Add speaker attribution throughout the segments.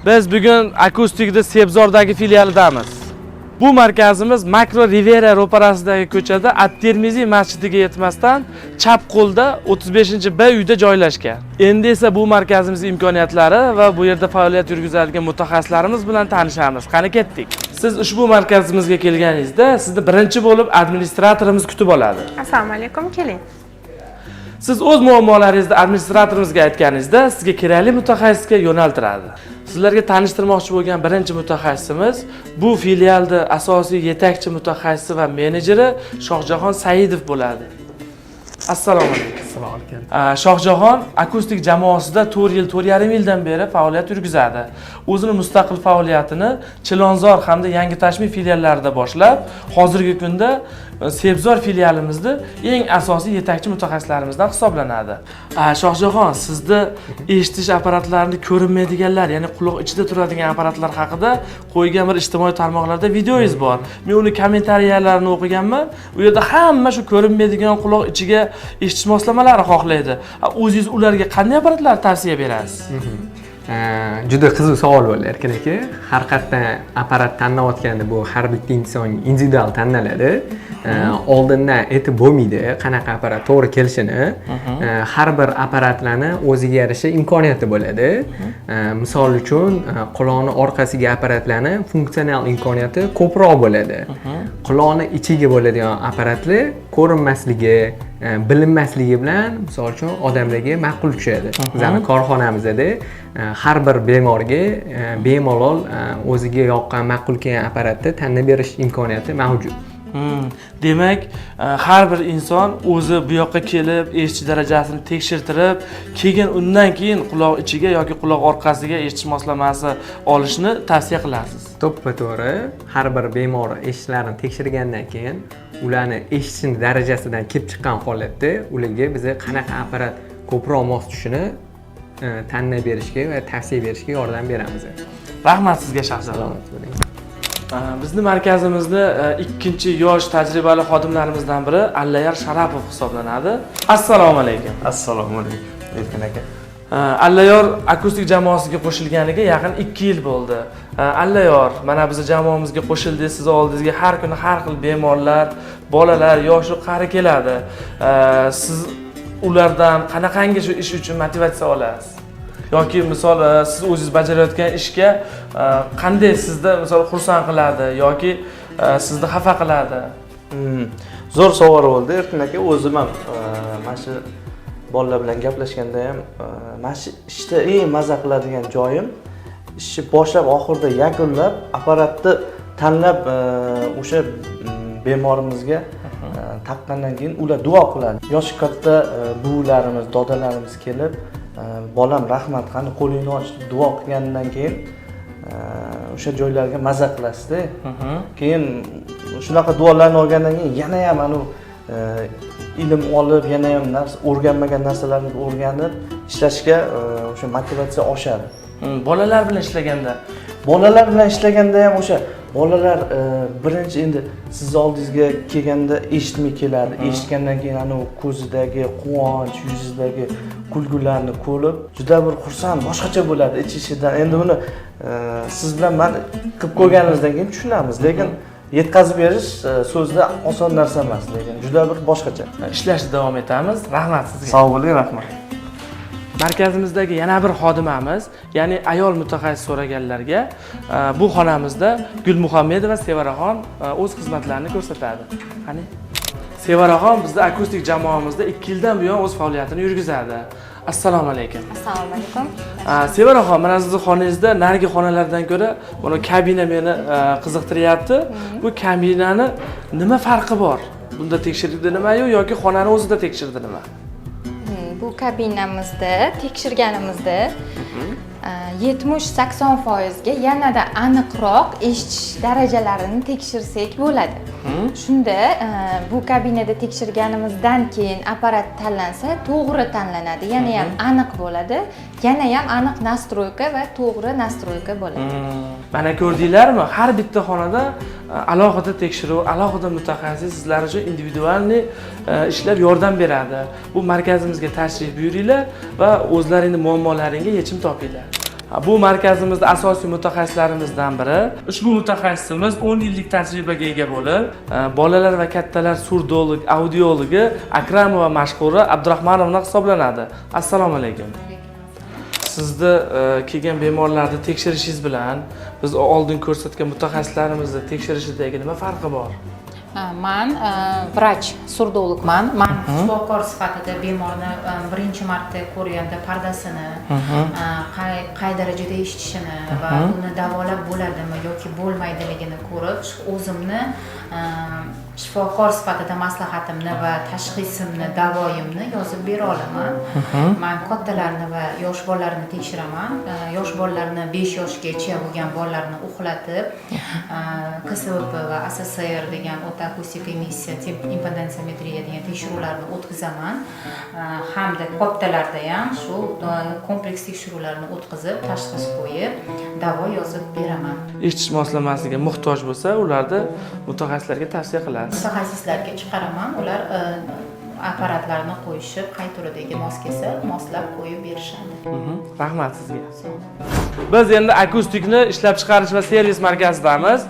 Speaker 1: Biz bugun Akustikda Sebzordagi filialidamiz. Bu markazimiz Makro Rivera ro'parasidagi ko'chada At-Termiziy masjidiga yetmasdan chap qo'lda 35-B uyda joylashgan. Endi esa bu markazimiz imkoniyatlari va bu yerda faoliyat yuritadigan mutaxassislarimiz bilan tanishamiz. Qani ketdik. Siz ushbu markazimizga kelganingizda sizni birinchi bo'lib administratorimiz kutib oladi.
Speaker 2: Assalomu alaykum, keling.
Speaker 1: Siz o'z muammolaringizni administratorimizga aytganingizda sizga kerakli mutaxassisga yo'naltiradi. Sizlarga tanishtirmoqchi bo'lgan birinchi mutaxassisimiz bu filialda asosiy yetakchi mutaxassisi va menejeri Shohjahon Saidov bo'ladi. Assalomu alaykum.
Speaker 3: Assalomu alaykum.
Speaker 1: Shohjahon akustik jamoasida 4,5 yildan beri faoliyat yurgizadi. O'zini mustaqil faoliyatini Chilonzor hamda Yangi Tashmi filiallarida boshlab, hozirgi kunda Sebzor filialimizda eng asosiy yetakchi mutaxassislarimizdan hisoblanadi. Shohjahon, sizda eshitish apparatlarini ko'rinmaydiganlar, ya'ni quloq ichida turadigan apparatlar haqida qo'ygan bir ijtimoiy tarmoqlarda videoyingiz bor. Men uni kommentariyalarni o'qiganman. U yerda hamma shu ko'rinmaydigan quloq ichiga eshitish moslamalari xohlaydi. O'zingiz ularga qanday apparatlar tavsiya berasiz?
Speaker 3: Juda qiziq savol bo'ldi Erkin aka. Har qayerdan apparat tanlayotganda bu har bitta inson individual tanlanadi. Oldindan aytib bo'lmaydi qanaqa apparat to'g'ri kelishini. Har bir apparatlarni o'ziga yarasha imkoniyati bo'ladi. Misol uchun quloqni orqasiga apparatlarni funksional imkoniyati ko'proq bo'ladi. Quloqni ichiga bo'ladigan apparatlar ko'rinmasligi, bilinmasligi bilan misol uchun odamlarga ma'qul tushadi. Bizning korxonamizda har bir bemorga bemalol o'ziga yoqqan ma'qul kelgan apparatni tanlab berish imkoniyati mavjud.
Speaker 1: Demak, har bir inson o'zi bu yoqqa kelib, eshitish darajasini tekshirtirib, keyin undan keyin quloq ichiga yoki quloq orqasiga eshitish moslamasi olishni tavsiya qilasiz.
Speaker 3: To'ppa-to'g'ri, har bir bemor eshishlarini tekshirgandan keyin ularni eshitish darajasidan kelib chiqqan holatda ularga biz qanaqa apparat ko'proq mos tushishini tanlab berishga va tavsiya berishga yordam beramiz.
Speaker 1: Rahmat sizga Shohjahon. Bizning markazimizda ikkinchi yosh tajribali xodimlarimizdan biri Allayor Sharapov hisoblanadi. Assalomu alaykum.
Speaker 4: Assalomu alaykum. Erkin aka.
Speaker 1: Allayor akustik jamoasiga qo'shilganiga yaqin 2 yil bo'ldi. Allayor, mana bizning jamoamizga qo'shildingiz, siz oldingizga har kuni har xil bemorlar, bolalar, yosh qari keladi. Siz ulardan qanaqangi shu ish uchun motivatsiya olasiz? Yoki misol siz o'zingiz bajarayotgan ishga qanday sizda misol xursand qiladi yoki sizni xafa qiladi?
Speaker 4: Zo'r savol bo'ldi Erkin aka. O'zim ham mana shu bolalar bilan gaplashganda ham mana shu ishda eng maza qiladigan joyim ishni boshlab oxirida yakunlab apparatni tanlab o'sha bemorimizga taqqandan keyin ular duo qiladi. Yoshi katta buvilarimiz, dodalarimiz kelib, bolam rahmat, qani qo'lingni och, duo qilgandan keyin o'sha joylarga maza qilasizda. Keyin shunaqa duolarni olgandan keyin yana ham anu ilm olib, yana ham o'rganmagan narsalarni o'rganib ishlashga o'sha motivatsiya oshadi.
Speaker 1: Bolalar bilan ishlaganda,
Speaker 4: ham o'sha bolalar birinchi endi siz oldingizga kelganda eshitmay keladi. Eshitgandan keyin anu ko'zidagi quvonch, yuzidagi kulgularni ko'rib, juda bir xursand, boshqacha bo'ladi ichi-ichidan. Endi buni siz bilan men qilib ko'rganimizdan keyin tushunamiz, lekin yetkazib berish so'zda oson narsa emas, lekin juda bir boshqacha.
Speaker 1: Ishlashda davom etamiz. Rahmat sizga.
Speaker 4: Sog' bo'ling, rahmat.
Speaker 1: Markazimizdagi yana bir xodimamiz, ya'ni ayol mutaxassis so'raganlarga bu xonamizda Gulmuhammedova Sevaraxon o'z xizmatlarini ko'rsatadi. Qani? Sevaraxon bizning akustik jamoamizda 2 yildan buyon o'z faoliyatini yurgizadi. Assalomu alaykum.
Speaker 2: Assalomu alaykum.
Speaker 1: Sevaraxon, mana sizning xonangizda narigi xonalardan ko'ra buni kabina meni qiziqtiryapti. Bu kabinani nima farqi bor? Bunda tekshirdi nima-yu yoki xonani o'zida tekshirdi nima?
Speaker 5: Bu kabinamizda tekshirganimizda 70-80% ga yanada aniqroq eshitish darajalarini tekshirsak bo'ladi. Shunda bu kabinada tekshirganimizdan keyin apparat tanlansa, to'g'ri tanlanadi. Yana ham aniq bo'ladi. Yana ham aniq nastroyka va to'g'ri nastroyka bo'ladi.
Speaker 1: Mana ko'rdinglarmi? Har bitta xonada alohida tekshiruv, alohida mutaxassis sizlar uchun individualniy ishlab yordam beradi. Bu markazimizga tashrif buyuringlar va o'zlaringizning muammolaringizga yechim topinglar. Bu markazimizda asosiy mutaxassislarimizdan biri. Ushbu mutaxassisimiz 10 yillik tajribaga ega bo'lib, bolalar va kattalar surdolog, audiologi Akramova mashhuri Abdurahmonovna hisoblanadi. Assalomu alaykum. Sizni kelgan bemorlarni tekshirishingiz bilan biz oldin ko'rsatgan mutaxassislarimizni tekshirishidagi nima farqi bor?
Speaker 6: Man vrach surdologman. Man shifokor sifatida bemorni birinchi marta ko'rganda pardasini, qay darajada eshitishini va uni davolab bo'ladimi yoki bo'lmaydiligini ko'rib, o'zimni shifokor sifatida maslahatimni va tashxisimni, davoyimni yozib bera olaman. Men kattalarni va yosh bolalarni tekshiraman. Yosh bolalarni 5 yoshgacha bo'lgan bolalarni uxlatib, KSVP va ASSR degan o'ta akustik emissiya, impedansiyametriya degan tekshiruvlarni o'tkazaman. Hamda kattalarda ham shu kompleks tekshiruvlarni o'tkazib, tashxis qo'yib, davo yozib beraman.
Speaker 1: Eshitish moslamasiga muhtoj bo'lsa, ularni mutaxassislarga tavsiya qilasiz.
Speaker 6: Mutaxassislarga chiqaraman, ular apparatlarni qo'yishib, qay turidagi mos kelsa, moslab qo'yib berishadi.
Speaker 1: Rahmat sizga. Biz endi akustikni ishlab chiqarish va servis markazidamiz.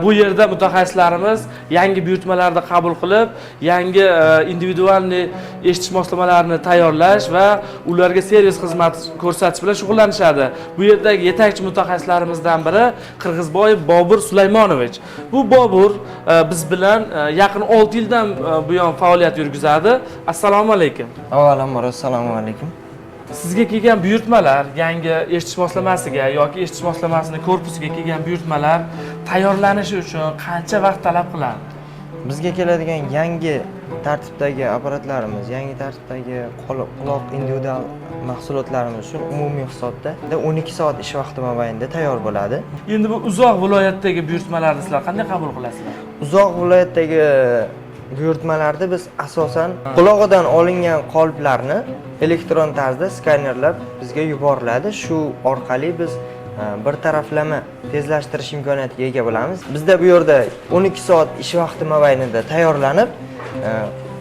Speaker 1: Bu yerda mutaxassislarimiz yangi buyurtmalarni qabul qilib, yangi individualniy eshitish moslamalarini tayyorlash va ularga servis xizmati ko'rsatish bilan shug'ullanishadi. Bu yerdagi yetakchi mutaxassislarimizdan biri Qirg'izboyev Bobur Sulaymonovich. Bu Bobur biz bilan yaqin 6 yildan buyon faoliyat yurgizadi. Assalomu alaykum.
Speaker 7: Avvalambor assalomu alaykum.
Speaker 1: Sizga kelgan buyurtmalar, yangi eshitish moslamasiga yoki eshitish moslamasini korpusiga kelgan buyurtmalar tayyorlanishi uchun qancha vaqt talab qiladi?
Speaker 7: Bizga keladigan yangi tartibdagi apparatlarimiz, yangi tartibdagi quloq individual mahsulotlarimiz uchun umumiy hisobda 12 soat ish vaqti mobaynida tayyor bo'ladi.
Speaker 1: Endi bu uzoq viloyatdagi buyurtmalarni sizlar qanday qabul qilasizlar?
Speaker 7: Uzoq viloyatdagi buyurtmalarda biz asosan qulog'idan olingan qoliplarni elektron tarzda skanerlab bizga yuboriladi. Shu orqali biz bir taraflama tezlashtirish imkoniyatiga ega bo'lamiz. Bizda bu yerda 12 soat ish vaqti mobaynida tayyorlanib,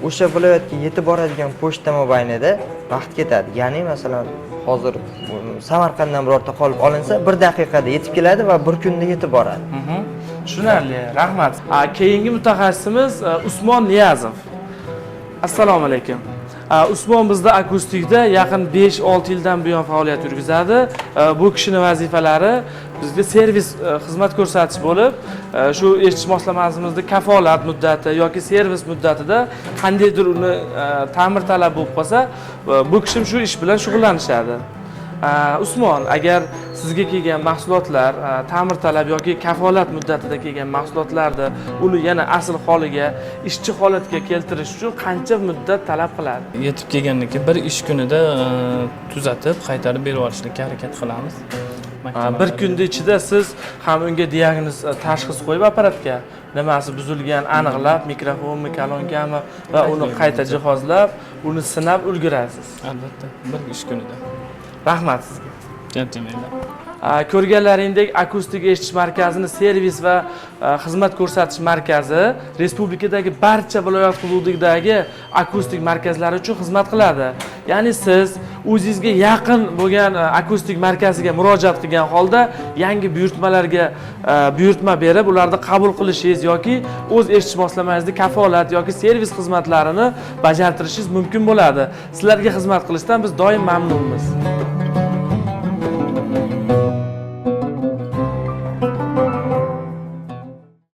Speaker 7: o'sha viloyatga yetib boradigan pochta mobaynida vaqt ketadi. Ya'ni masalan, hozir Samarqanddan birorta qolib olinsa, 1 daqiqada yetib keladi va 1 kunda yetib boradi.
Speaker 1: Tushunarli. Rahmat. Keyingi mutaxassisimiz Usmon Niyazov. Assalomu alaykum. Usmon bizda akustikda yaqin 5-6 yildan buyon faoliyat yurgizadi. Bu kishining vazifalari bizga servis xizmat ko'rsatish bo'lib, shu eshitish moslamasimizda kafolat muddati yoki servis muddatida qandaydir uni ta'mirtalab bo'lib qolsa, bu kishim shu ish bilan shug'ullanishadi. Usmon, agar sizga kelgan mahsulotlar ta'mirtalab yoki kafolat muddatida kelgan mahsulotlarni uni yana asl holiga, ishchi holatga keltirish uchun qancha muddat talab qiladi?
Speaker 8: Yetib kelgandan keyin bir ish kunida tuzatib, qaytarib berib yuborishga harakat qilamiz.
Speaker 1: Bir kunda ichida siz ham unga diagnoz tashxis qo'yib apparatga nimasi buzilgan aniqlab, mikrofonmi, kalonkami va uni qayta jihozlab, uni sinab ulgurasiz.
Speaker 8: Albatta, bir ish kunida.
Speaker 1: Rahmat sizga.
Speaker 8: Charchamaylar.
Speaker 1: Ko'rganlaringdek akustik eshitish markazini servis va xizmat ko'rsatish markazi respublikadagi barcha viloyat hududidagi akustik markazlar uchun xizmat qiladi. Ya'ni siz o'zingizga yaqin bo'lgan akustik markaziga murojaat qilgan holda yangi buyurtmalarga buyurtma berib, ularni qabul qilishingiz yoki o'z eshitish moslamangizni kafolat yoki servis xizmatlarini bajartirishingiz mumkin bo'ladi. Sizlarga xizmat qilishdan biz doim mamnunmiz.